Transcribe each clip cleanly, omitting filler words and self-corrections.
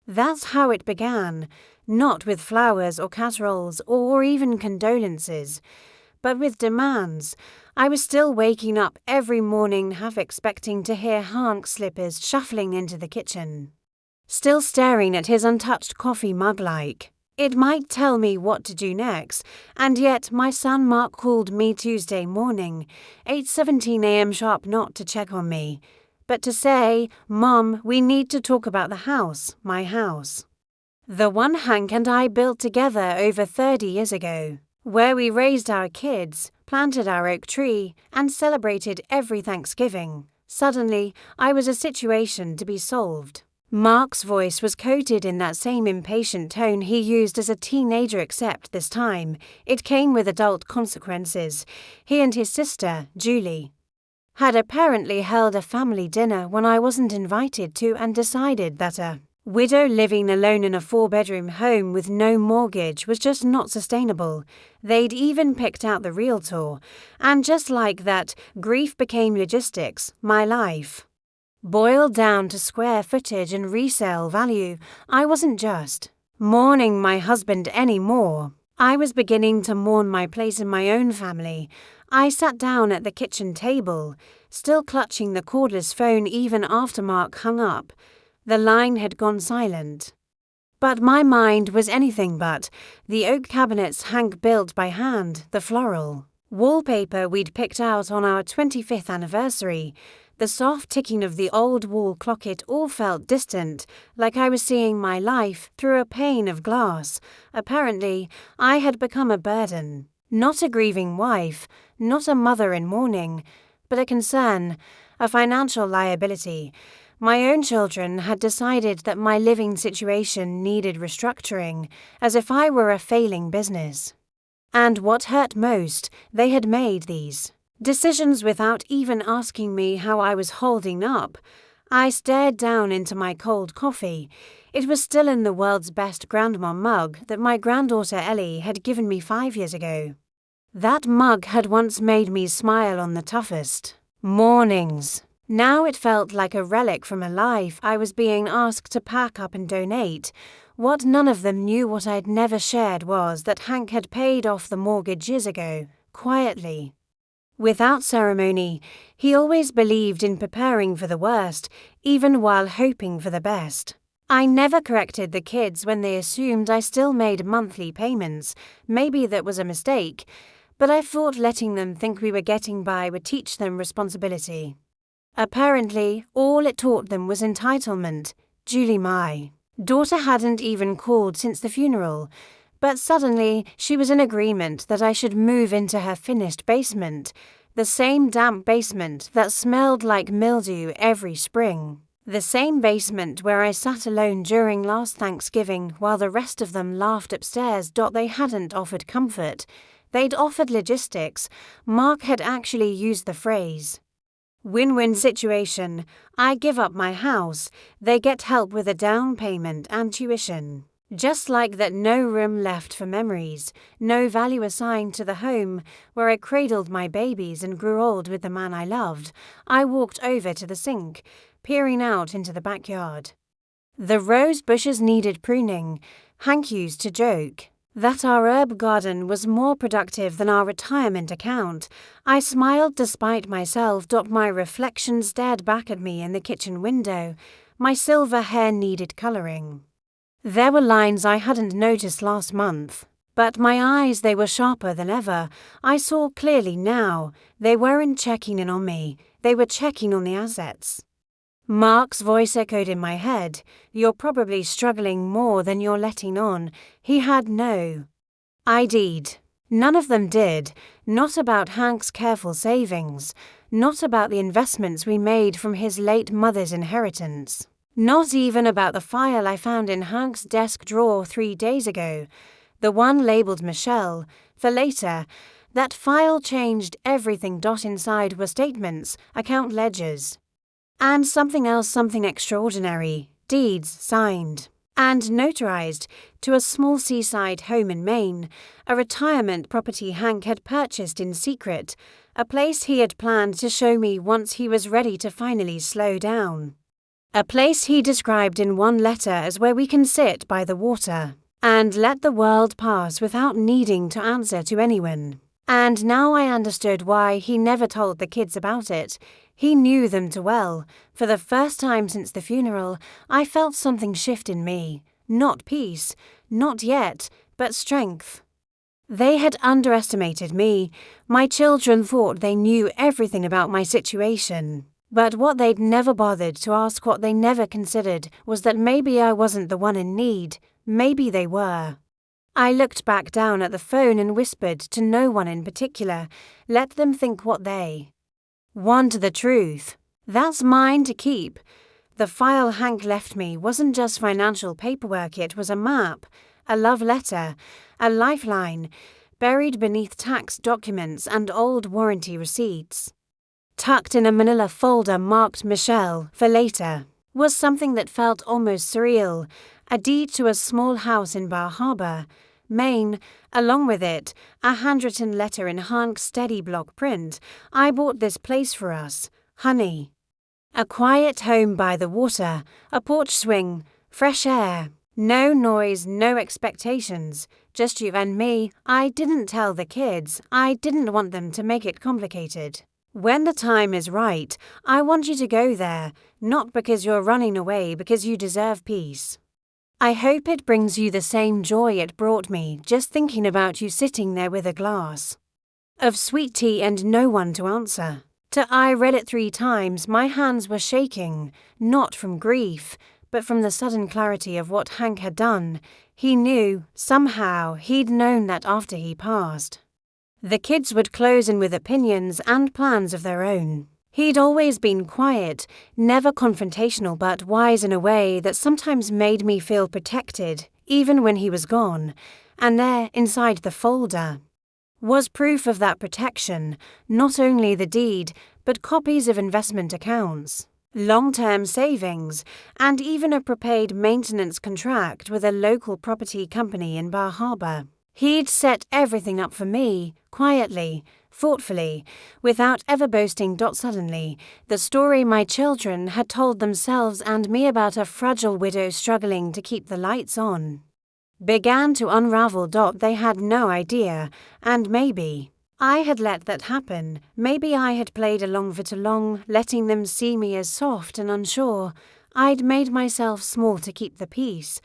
That's how it began, not with flowers or casseroles or even condolences, but with demands. I was still waking up every morning half expecting to hear Hank's slippers shuffling into the kitchen. Still staring at his untouched coffee mug like it might tell me what to do next, and yet my son Mark called me Tuesday morning, 8:17 a.m. sharp, not to check on me, but to say, "Mom, we need to talk about the house, my house. The one Hank and I built together over 30 years ago, where we raised our kids, planted our oak tree, and celebrated every Thanksgiving." Suddenly, I was a situation to be solved. Mark's voice was coated in that same impatient tone he used as a teenager, except this time, it came with adult consequences. He and his sister, Julie, had apparently held a family dinner when I wasn't invited to and decided that a widow living alone in a 4-bedroom home with no mortgage was just not sustainable. They'd even picked out the realtor, and just like that, grief became logistics, my life. Boiled down to square footage and resale value, I wasn't just mourning my husband anymore. I was beginning to mourn my place in my own family. I sat down at the kitchen table, still clutching the cordless phone even after Mark hung up. The line had gone silent. But my mind was anything but. The oak cabinets Hank built by hand, the floral wallpaper we'd picked out on our 25th anniversary, the soft ticking of the old wall clock, it all felt distant, like I was seeing my life through a pane of glass. Apparently, I had become a burden. Not a grieving wife, not a mother in mourning, but a concern, a financial liability. My own children had decided that my living situation needed restructuring, as if I were a failing business. And what hurt most, they had made these decisions without even asking me how I was holding up. I stared down into my cold coffee. It was still in the world's best grandma mug that my granddaughter Ellie had given me 5 years ago. That mug had once made me smile on the toughest mornings. Now it felt like a relic from a life I was being asked to pack up and donate. What none of them knew, what I'd never shared, was that Hank had paid off the mortgage years ago, quietly. Without ceremony, he always believed in preparing for the worst, even while hoping for the best. I never corrected the kids when they assumed I still made monthly payments. Maybe that was a mistake, but I thought letting them think we were getting by would teach them responsibility. Apparently, all it taught them was entitlement. Julie, my daughter, hadn't even called since the funeral, but suddenly she was in agreement that I should move into her finished basement, the same damp basement that smelled like mildew every spring, the same basement where I sat alone during last Thanksgiving while the rest of them laughed upstairs. They hadn't offered comfort, they'd offered logistics. Mark had actually used the phrase, "Win-win situation. I give up my house, they get help with a down payment and tuition." Just like that, no room left for memories, no value assigned to the home where I cradled my babies and grew old with the man I loved. I walked over to the sink, peering out into the backyard. The rose bushes needed pruning. Hank used to joke that our herb garden was more productive than our retirement account. I smiled despite myself. My reflection stared back at me in the kitchen window. My silver hair needed coloring. There were lines I hadn't noticed last month, but my eyes, they were sharper than ever. I saw clearly now. They weren't checking in on me, they were checking on the assets. Mark's voice echoed in my head. "You're probably struggling more than you're letting on." He had no idea. None of them did. Not about Hank's careful savings, not about the investments we made from his late mother's inheritance. Not even about the file I found in Hank's desk drawer 3 days ago, the one labeled Michelle, for later. That file changed everything. Inside were statements, account ledgers, and something else, something extraordinary, deeds signed and notarized to a small seaside home in Maine, a retirement property Hank had purchased in secret, a place he had planned to show me once he was ready to finally slow down. A place he described in one letter as where we can sit by the water and let the world pass without needing to answer to anyone. And now I understood why he never told the kids about it. He knew them too well. For the first time since the funeral, I felt something shift in me. Not peace, not yet, but strength. They had underestimated me. My children thought they knew everything about my situation. But what they'd never bothered to ask, what they never considered, was that maybe I wasn't the one in need. Maybe they were. I looked back down at the phone and whispered to no one in particular. Let them think what they want the truth. That's mine to keep. The file Hank left me wasn't just financial paperwork, it was a map, a love letter, a lifeline, buried beneath tax documents and old warranty receipts. Tucked in a manila folder marked Michelle for later was something that felt almost surreal, a deed to a small house in Bar Harbor, Maine. Along with it, a handwritten letter in Hank's steady block print. I bought this place for us, honey. A quiet home by the water, a porch swing, fresh air, no noise, no expectations, just you and me. I didn't tell the kids. I didn't want them to make it complicated. When the time is right, I want you to go there, not because you're running away, because you deserve peace. I hope it brings you the same joy it brought me just thinking about you sitting there with a glass of sweet tea and no one to answer. I read it 3 times, my hands were shaking, not from grief, but from the sudden clarity of what Hank had done. He knew, somehow, he'd known that after he passed, the kids would close in with opinions and plans of their own. He'd always been quiet, never confrontational, but wise in a way that sometimes made me feel protected, even when he was gone. And there, inside the folder, was proof of that protection, not only the deed, but copies of investment accounts, long-term savings, and even a prepaid maintenance contract with a local property company in Bar Harbor. He'd set everything up for me, quietly, thoughtfully, without ever boasting. Suddenly, the story my children had told themselves and me about a fragile widow struggling to keep the lights on began to unravel. They had no idea, and maybe I had let that happen. Maybe I had played along for too long, letting them see me as soft and unsure. I'd made myself small to keep the peace,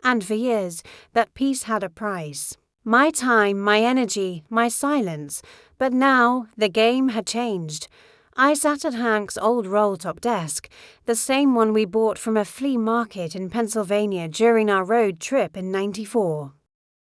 and for years, that peace had a price. My time, my energy, my silence. But now, the game had changed. I sat at Hank's old roll-top desk, the same one we bought from a flea market in Pennsylvania during our road trip in '94.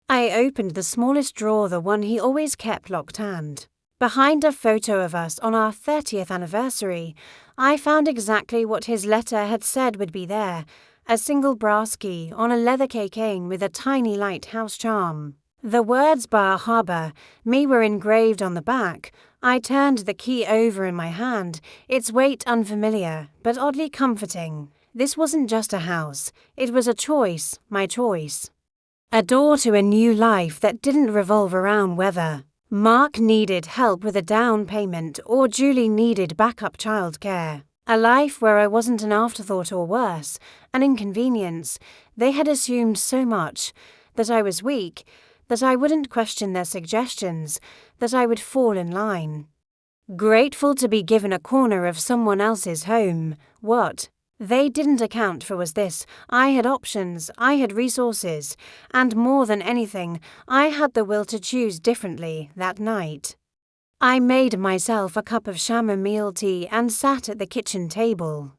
I opened the smallest drawer, the one he always kept locked, and behind a photo of us on our 30th anniversary, I found exactly what his letter had said would be there, a single brass key on a leather keychain with a tiny lighthouse charm. The words Bar Harbor, me, were engraved on the back. I turned the key over in my hand, its weight unfamiliar, but oddly comforting. This wasn't just a house, it was a choice, my choice. A door to a new life that didn't revolve around whether Mark needed help with a down payment or Julie needed backup childcare. A life where I wasn't an afterthought or worse, an inconvenience. They had assumed so much, that I was weak, that I wouldn't question their suggestions, that I would fall in line. Grateful to be given a corner of someone else's home. What they didn't account for was this: I had options, I had resources, and more than anything, I had the will to choose differently that night. I made myself a cup of chamomile tea and sat at the kitchen table,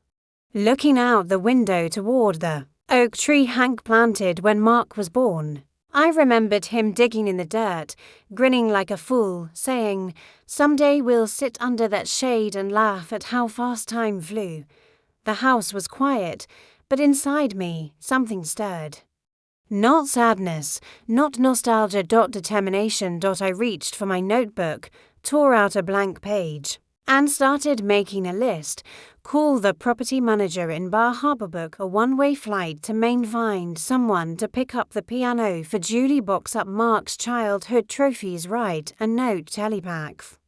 looking out the window toward the oak tree Hank planted when Mark was born. I remembered him digging in the dirt, grinning like a fool, saying, "Someday we'll sit under that shade and laugh at how fast time flew." The house was quiet, but inside me, something stirred. Not sadness, not nostalgia. Determination. I reached for my notebook, tore out a blank page, and started making a list. Call the property manager in Bar Harbor, book a one-way flight to Maine, find someone to pick up the piano for Julie, box up Mark's childhood trophies, write a note, telepath.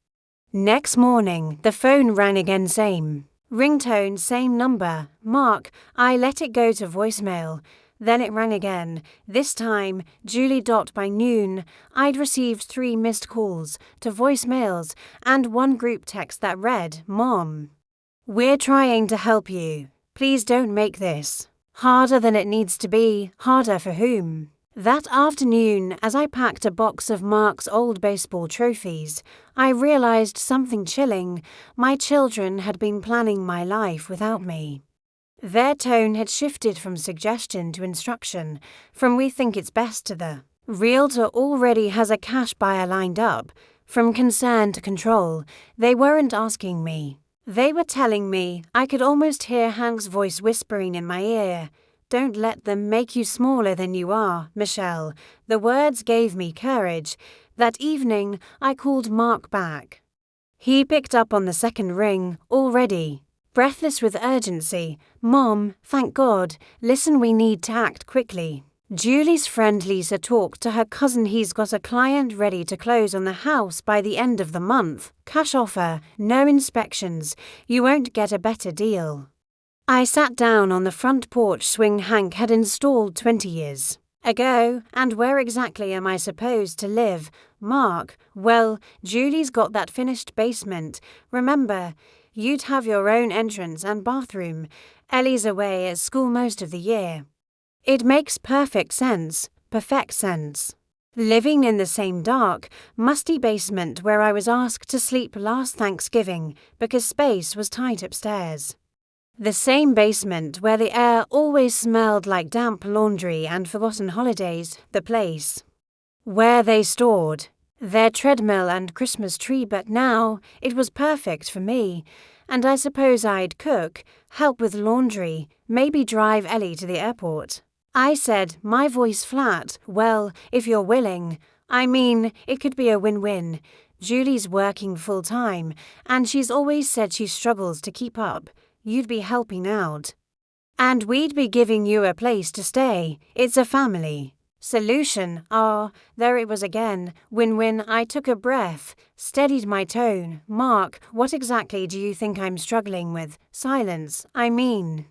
Next morning, the phone rang again, same Ringtone, same number. Mark, I let it go to voicemail. Then it rang again. This time, Julie. By noon, I'd received 3 missed calls to voicemails and 1 group text that read, Mom, we're trying to help you. Please don't make this harder than it needs to be. Harder for whom? That afternoon, as I packed a box of Mark's old baseball trophies, I realized something chilling. My children had been planning my life without me. Their tone had shifted from suggestion to instruction, from we think it's best to the realtor already has a cash buyer lined up, from concern to control. They weren't asking me. They were telling me. I could almost hear Hank's voice whispering in my ear. Don't let them make you smaller than you are, Michelle. The words gave me courage. That evening, I called Mark back. He picked up on the second ring, already breathless with urgency. Mom, thank God. Listen, we need to act quickly. Julie's friend Lisa talked to her cousin. He's got a client ready to close on the house by the end of the month. Cash offer, no inspections. You won't get a better deal. I sat down on the front porch swing Hank had installed 20 years ago. And where exactly am I supposed to live? Mark, well, Julie's got that finished basement. Remember, you'd have your own entrance and bathroom. Ellie's away at school most of the year. It makes perfect sense. Living in the same dark, musty basement where I was asked to sleep last Thanksgiving because space was tight upstairs. The same basement where the air always smelled like damp laundry and forgotten holidays, the place where they stored their treadmill and Christmas tree. But now it was perfect for me, and I suppose I'd cook, help with laundry, maybe drive Ellie to the airport. I said, my voice flat, well, if you're willing. I mean, it could be a win-win. Julie's working full-time, and she's always said she struggles to keep up. You'd be helping out. And we'd be giving you a place to stay. It's a family solution. There it was again. Win-win. I took a breath, steadied my tone. Mark, what exactly do you think I'm struggling with? Silence. I mean,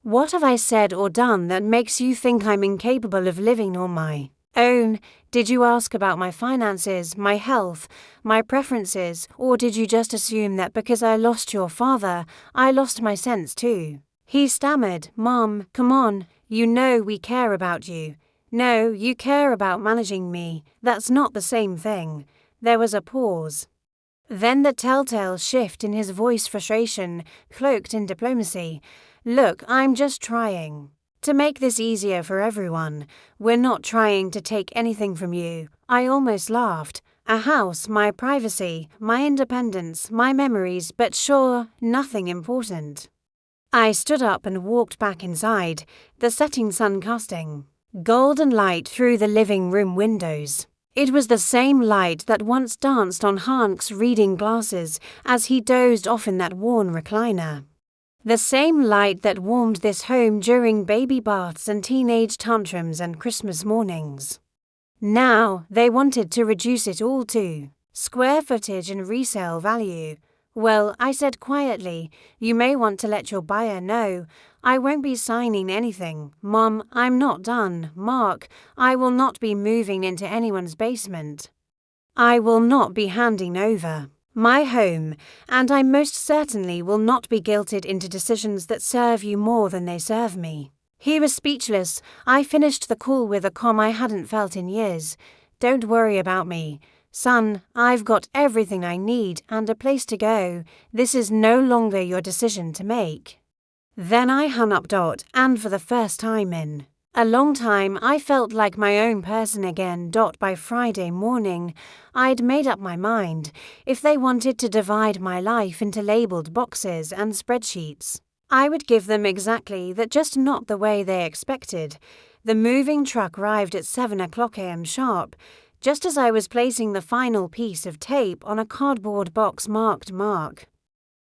what have I said or done that makes you think I'm incapable of living on my own? Did you ask about my finances, my health, my preferences, or did you just assume that because I lost your father, I lost my sense too? He stammered, Mom, come on, you know we care about you. No, you care about managing me. That's not the same thing. There was a pause. Then the telltale shift in his voice, frustration, cloaked in diplomacy. Look, I'm just trying to make this easier for everyone. We're not trying to take anything from you. I almost laughed. A house, my privacy, my independence, my memories, but sure, nothing important. I stood up and walked back inside, the setting sun casting golden light through the living room windows. It was the same light that once danced on Hank's reading glasses as he dozed off in that worn recliner. The same light that warmed this home during baby baths and teenage tantrums and Christmas mornings. Now, they wanted to reduce it all to square footage and resale value. Well, I said quietly, you may want to let your buyer know. I won't be signing anything. Mom, I'm not done. Mark, I will not be moving into anyone's basement. I will not be handing over my home, and I most certainly will not be guilted into decisions that serve you more than they serve me. He was speechless. I finished the call with a calm I hadn't felt in years. Don't worry about me. Son, I've got everything I need and a place to go. This is no longer your decision to make. Then I hung up. And for the first time in a long time, I felt like my own person again. By Friday morning, I'd made up my mind. If they wanted to divide my life into labeled boxes and spreadsheets, I would give them exactly that, just not the way they expected. The moving truck arrived at 7 o'clock a.m. sharp, just as I was placing the final piece of tape on a cardboard box marked Mark.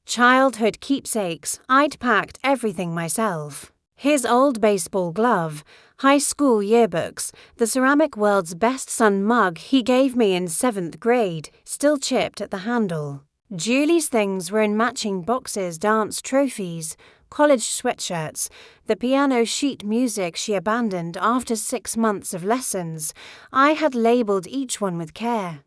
Childhood keepsakes. I'd packed everything myself. His old baseball glove, high school yearbooks, the ceramic world's best son mug he gave me in 7th grade, still chipped at the handle. Julie's things were in matching boxes, dance trophies, college sweatshirts, the piano sheet music she abandoned after 6 months of lessons. I had labelled each one with care.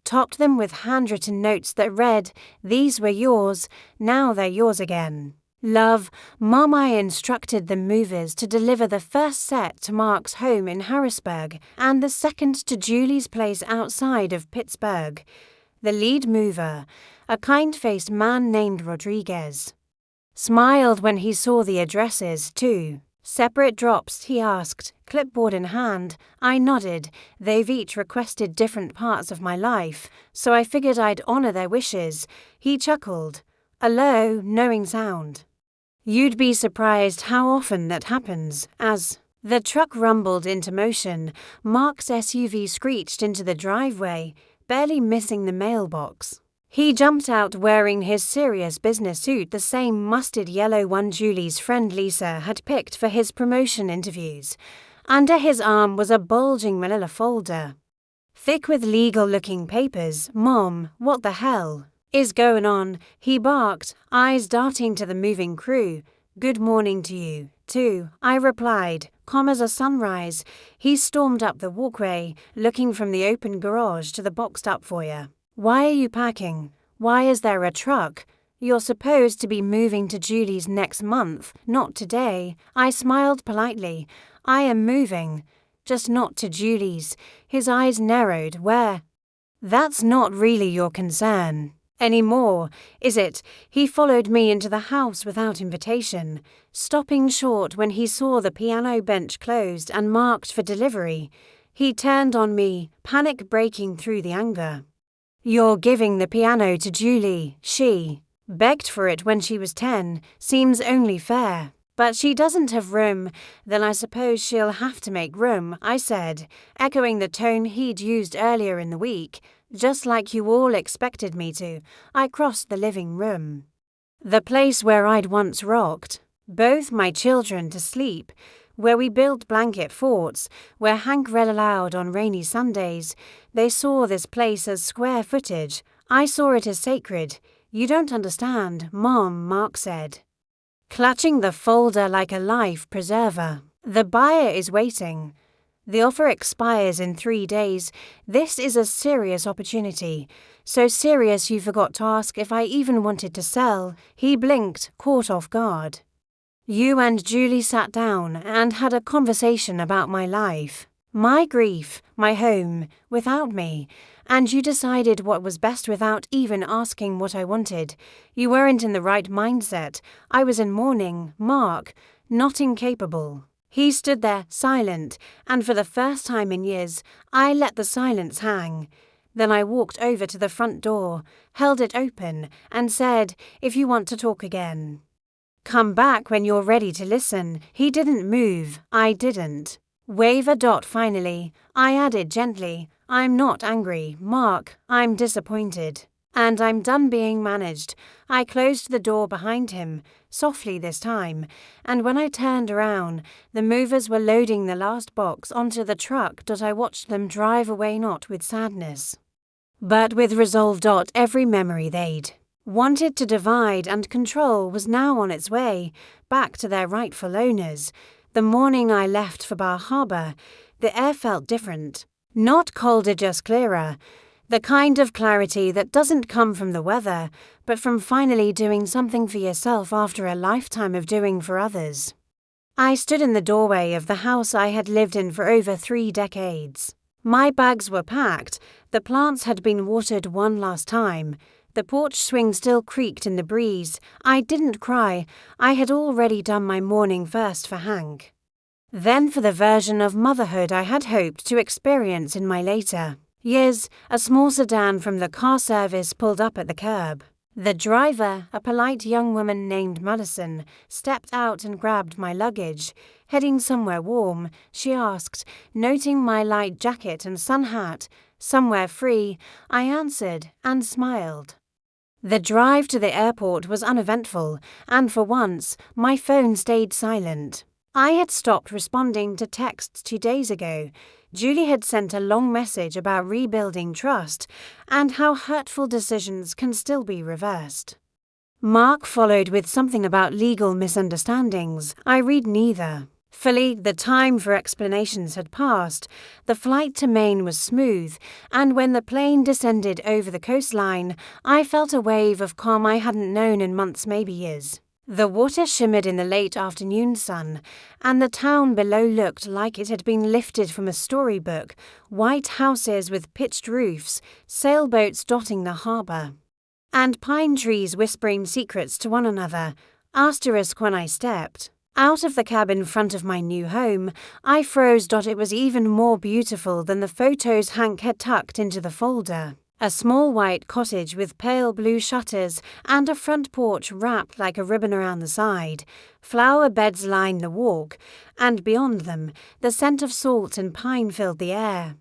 Topped them with handwritten notes that read, "These were yours, now they're yours again. Love, Mum." I instructed the movers to deliver the first set to Mark's home in Harrisburg and the second to Julie's place outside of Pittsburgh. The lead mover, a kind-faced man named Rodriguez, smiled when he saw the addresses, too. "Separate drops?" he asked, clipboard in hand. I nodded. They've each requested different parts of my life, so I figured I'd honor their wishes. He chuckled, a low, knowing sound. "You'd be surprised how often that happens." As the truck rumbled into motion, Mark's SUV screeched into the driveway, barely missing the mailbox. He jumped out wearing his serious business suit, the same mustard yellow one Julie's friend Lisa had picked for his promotion interviews. Under his arm was a bulging manila folder, thick with legal-looking papers. "Mom, what the hell is going on?" he barked, eyes darting to the moving crew. "Good morning to you, too," I replied, calm as a sunrise. He stormed up the walkway, looking from the open garage to the boxed-up foyer. "Why are you packing? Why is there a truck? You're supposed to be moving to Julie's next month, not today." I smiled politely. "I am moving, just not to Julie's." His eyes narrowed. "Where?" "That's not really your concern anymore, is it?" He followed me into the house without invitation, stopping short when he saw the piano bench closed and marked for delivery. He turned on me, panic breaking through the anger. "You're giving the piano to Julie. She begged for it when she was 10. Seems only fair. But she doesn't have room. Then I suppose she'll have to make room," I said, echoing the tone he'd used earlier in the week. "Just like you all expected me to." I crossed the living room, the place where I'd once rocked both my children to sleep, where we built blanket forts, where Hank read aloud on rainy Sundays. They saw this place as square footage. I saw it as sacred. "You don't understand, Mom," Mark said, clutching the folder like a life preserver. "The buyer is waiting. The offer expires in 3 days. This is a serious opportunity. So serious you forgot to ask if I even wanted to sell." He blinked, caught off guard. "You and Julie sat down and had a conversation about my life, my grief, my home, without me, and you decided what was best without even asking what I wanted. You weren't in the right mindset. I was in mourning, Mark, not incapable." He stood there, silent, and for the first time in years, I let the silence hang. Then I walked over to the front door, held it open, and said, "If you want to talk again, come back when you're ready to listen." He didn't move. I didn't. "Wave a dot finally," I added gently. "I'm not angry, Mark. I'm disappointed. And I'm done being managed." I closed the door behind him, softly this time, and when I turned around, the movers were loading the last box onto the truck. I watched them drive away, not with sadness, but with resolve. Every memory they'd wanted to divide and control was now on its way, back to their rightful owners. The morning I left for Bar Harbor, the air felt different. Not colder, just clearer. The kind of clarity that doesn't come from the weather, but from finally doing something for yourself after a lifetime of doing for others. I stood in the doorway of the house I had lived in for over 3 decades. My bags were packed, the plants had been watered one last time, the porch swing still creaked in the breeze. I didn't cry. I had already done my mourning first for Hank, then for the version of motherhood I had hoped to experience in my later years. A small sedan from the car service pulled up at the curb. The driver, a polite young woman named Madison, stepped out and grabbed my luggage. "Heading somewhere warm?" she asked, noting my light jacket and sun hat. "Somewhere free," I answered, and smiled. The drive to the airport was uneventful, and for once, my phone stayed silent. I had stopped responding to texts 2 days ago. Julie had sent a long message about rebuilding trust and how hurtful decisions can still be reversed. Mark followed with something about legal misunderstandings. I read neither. Fully, the time for explanations had passed. The flight to Maine was smooth, and when the plane descended over the coastline, I felt a wave of calm I hadn't known in months, maybe years. The water shimmered in the late afternoon sun, and the town below looked like it had been lifted from a storybook, white houses with pitched roofs, sailboats dotting the harbour, and pine trees whispering secrets to one another. Asterisk when I stepped out of the cab in front of my new home, I froze. It was even more beautiful than the photos Hank had tucked into the folder. A small white cottage with pale blue shutters and a front porch wrapped like a ribbon around the side. Flower beds lined the walk, and beyond them, the scent of salt and pine filled the air.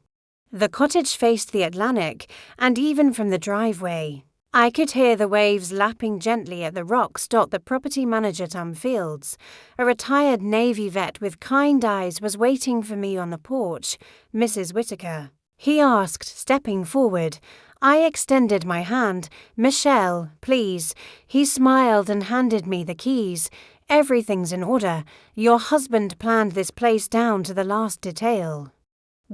The cottage faced the Atlantic, and even from the driveway, I could hear the waves lapping gently at the rocks. The property manager, Tom Fields, a retired Navy vet with kind eyes, was waiting for me on the porch. Mrs. Whitaker, he asked, stepping forward. I extended my hand. Michelle, please. He smiled and handed me the keys. Everything's in order. Your husband planned this place down to the last detail.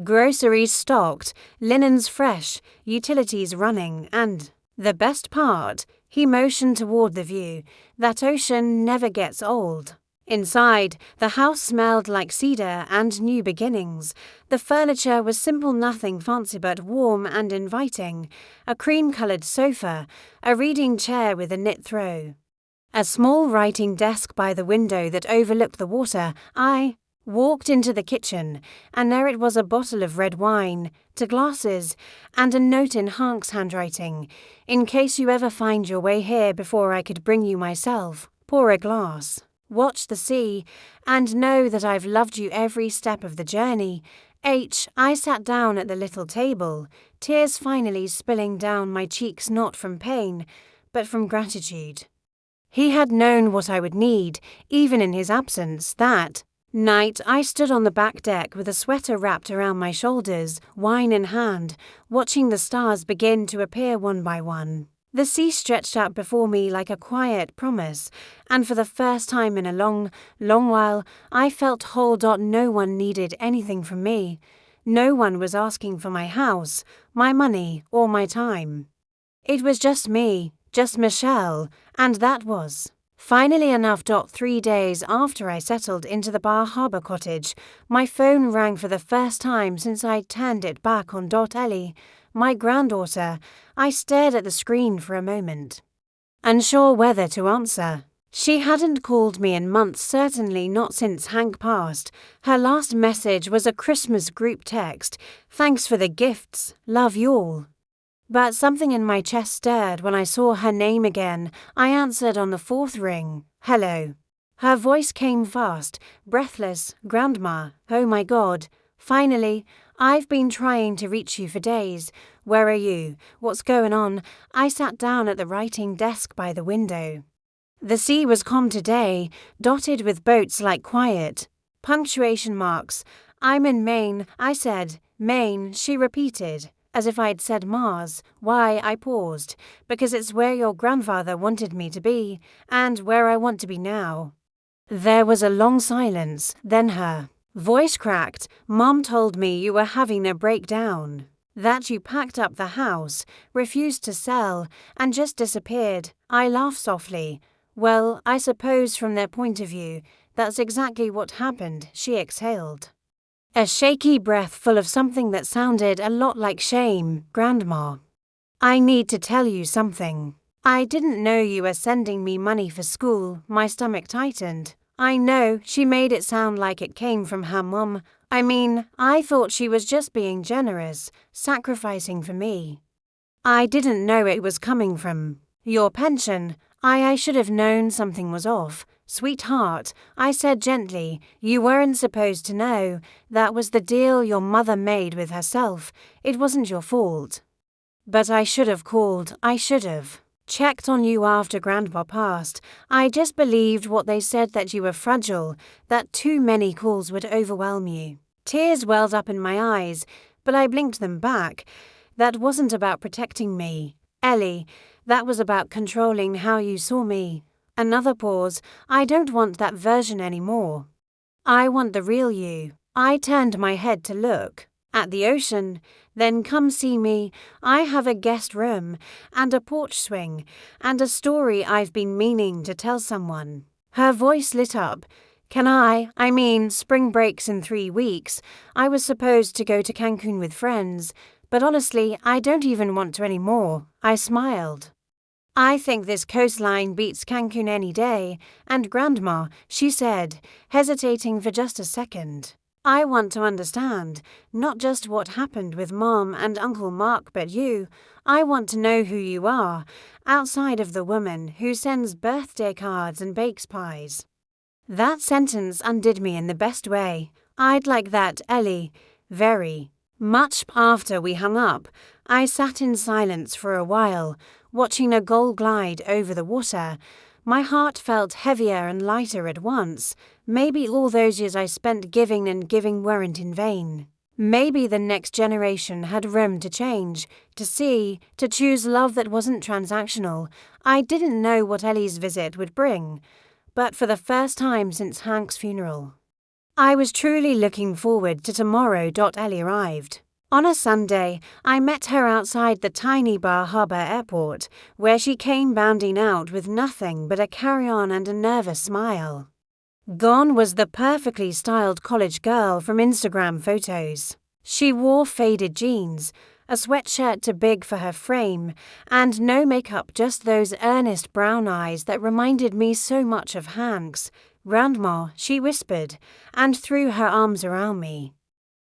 Groceries stocked, linens fresh, utilities running, and the best part, he motioned toward the view. That ocean never gets old. Inside, the house smelled like cedar and new beginnings. The furniture was simple, nothing fancy, but warm and inviting. A cream-colored sofa, a reading chair with a knit throw, a small writing desk by the window that overlooked the water. I walked into the kitchen, and there it was, a bottle of red wine, 2 glasses, and a note in Hank's handwriting. In case you ever find your way here before I could bring you myself, pour a glass, watch the sea, and know that I've loved you every step of the journey. I sat down at the little table, tears finally spilling down my cheeks, not from pain, but from gratitude. He had known what I would need, even in his absence. That night, I stood on the back deck with a sweater wrapped around my shoulders, wine in hand, watching the stars begin to appear one by one. The sea stretched out before me like a quiet promise, and for the first time in a long, long while, I felt whole. No one needed anything from me. No one was asking for my house, my money, or my time. It was just me, just Michelle, and that was finally enough. 3 days after I settled into the Bar Harbor cottage, my phone rang for the first time since I'd turned it back on. Ellie, my granddaughter. I stared at the screen for a moment, unsure whether to answer. She hadn't called me in months, certainly not since Hank passed. Her last message was a Christmas group text. Thanks for the gifts, love y'all. But something in my chest stirred when I saw her name again. I answered on the 4th ring. Hello. Her voice came fast, breathless. Grandma, oh my God. Finally, I've been trying to reach you for days. Where are you? What's going on? I sat down at the writing desk by the window. The sea was calm today, dotted with boats like quiet punctuation marks. I'm in Maine, I said. Maine, she repeated, as if I'd said Mars. Why, I paused. Because it's where your grandfather wanted me to be, and where I want to be now. There was a long silence, then her voice cracked. Mom told me you were having a breakdown, that you packed up the house, refused to sell, and just disappeared. I laughed softly. Well, I suppose from their point of view, that's exactly what happened. She exhaled a shaky breath full of something that sounded a lot like shame. Grandma, I need to tell you something. I didn't know you were sending me money for school. My stomach tightened. I know, she made it sound like it came from her mum. I mean, I thought she was just being generous, sacrificing for me. I didn't know it was coming from your pension. I should have known something was off. Sweetheart, I said gently, you weren't supposed to know. That was the deal your mother made with herself. It wasn't your fault. But I should have called. I should have checked on you after Grandpa passed. I just believed what they said, that you were fragile, that too many calls would overwhelm you. Tears welled up in my eyes, but I blinked them back. That wasn't about protecting me, Ellie. That was about controlling how you saw me. Another pause. I don't want that version anymore. I want the real you. I turned my head to look. At the ocean. Then come see me. I have a guest room, and a porch swing, and a story I've been meaning to tell someone. Her voice lit up. Can I mean, spring break's in 3 weeks. I was supposed to go to Cancun with friends, but honestly, I don't even want to anymore. I smiled. I think this coastline beats Cancun any day, and Grandma, she said, hesitating for just a second. I want to understand, not just what happened with Mom and Uncle Mark, but you. I want to know who you are, outside of the woman who sends birthday cards and bakes pies. That sentence undid me in the best way. I'd like that, Ellie. Very. Much after we hung up, I sat in silence for a while, watching a gull glide over the water. My heart felt heavier and lighter at once. Maybe all those years I spent giving and giving weren't in vain. Maybe the next generation had room to change, to see, to choose love that wasn't transactional. I didn't know what Ellie's visit would bring, but for the first time since Hank's funeral, I was truly looking forward to tomorrow. Ellie arrived. On a Sunday, I met her outside the tiny Bar Harbor airport, where she came bounding out with nothing but a carry-on and a nervous smile. Gone was the perfectly styled college girl from Instagram photos. She wore faded jeans, a sweatshirt too big for her frame, and no makeup, just those earnest brown eyes that reminded me so much of Hank's. Grandma, she whispered, and threw her arms around me.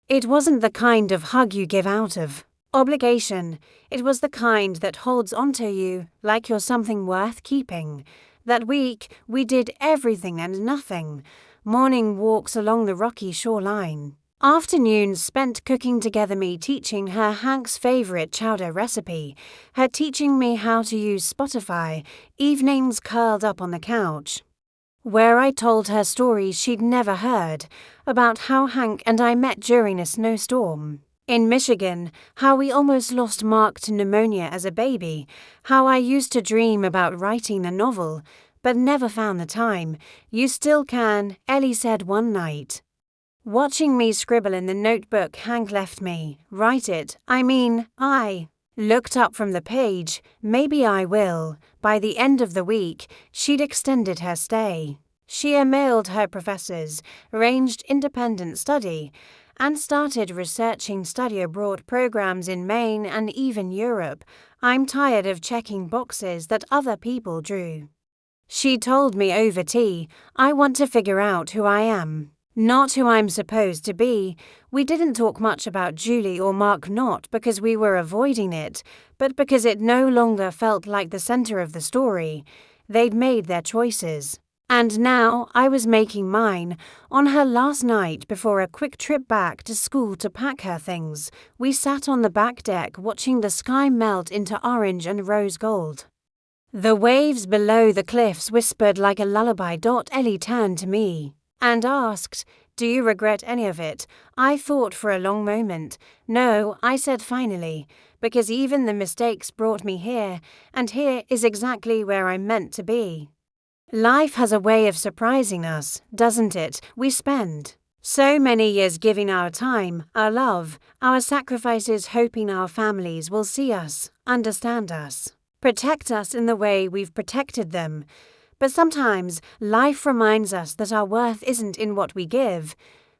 It wasn't the kind of hug you give out of obligation. It was the kind that holds onto you like you're something worth keeping. That week, we did everything and nothing. Morning walks along the rocky shoreline. Afternoons spent cooking together, me teaching her Hank's favorite chowder recipe, her teaching me how to use Spotify, evenings curled up on the couch, where I told her stories she'd never heard, about how Hank and I met during a snowstorm in Michigan, how we almost lost Mark to pneumonia as a baby, how I used to dream about writing a novel, but never found the time. You still can, Ellie said one night, watching me scribble in the notebook Hank left me. Write it. I looked up from the page. Maybe I will. By the end of the week, she'd extended her stay. She emailed her professors, arranged independent study, and started researching study abroad programs in Maine and even Europe. I'm tired of checking boxes that other people drew. She told me over tea, I want to figure out who I am, not who I'm supposed to be. We didn't talk much about Julie or Mark, not because we were avoiding it, but because it no longer felt like the center of the story. They'd made their choices. And now I was making mine. On her last night before a quick trip back to school to pack her things, we sat on the back deck watching the sky melt into orange and rose gold. The waves below the cliffs whispered like a lullaby. Ellie turned to me and asked, "Do you regret any of it?" I thought for a long moment. No, I said finally, because even the mistakes brought me here, and here is exactly where I'm meant to be. Life has a way of surprising us, doesn't it? We spend so many years giving our time, our love, our sacrifices, hoping our families will see us, understand us, protect us in the way we've protected them. But sometimes life reminds us that our worth isn't in what we give,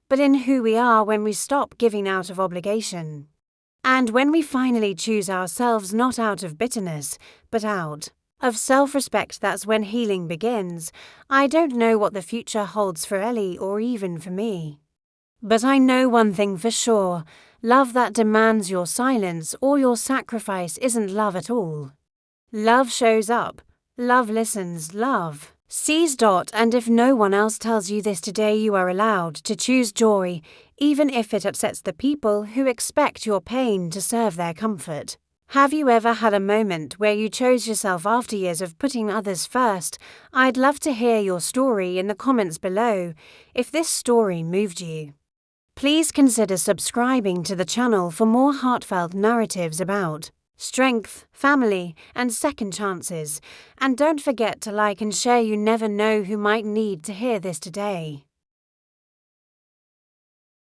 but in who we are when we stop giving out of obligation. And when we finally choose ourselves, not out of bitterness, but out of self-respect, that's when healing begins. I don't know what the future holds for Ellie or even for me. But I know one thing for sure. Love that demands your silence or your sacrifice isn't love at all. Love shows up. Love listens. Love sees. And if no one else tells you this today, you are allowed to choose joy, even if it upsets the people who expect your pain to serve their comfort. Have you ever had a moment where you chose yourself after years of putting others first? I'd love to hear your story in the comments below. If this story moved you, Please consider subscribing to the channel for more heartfelt narratives about strength, family, and second chances. And don't forget to like and share. You never know who might need to hear this today.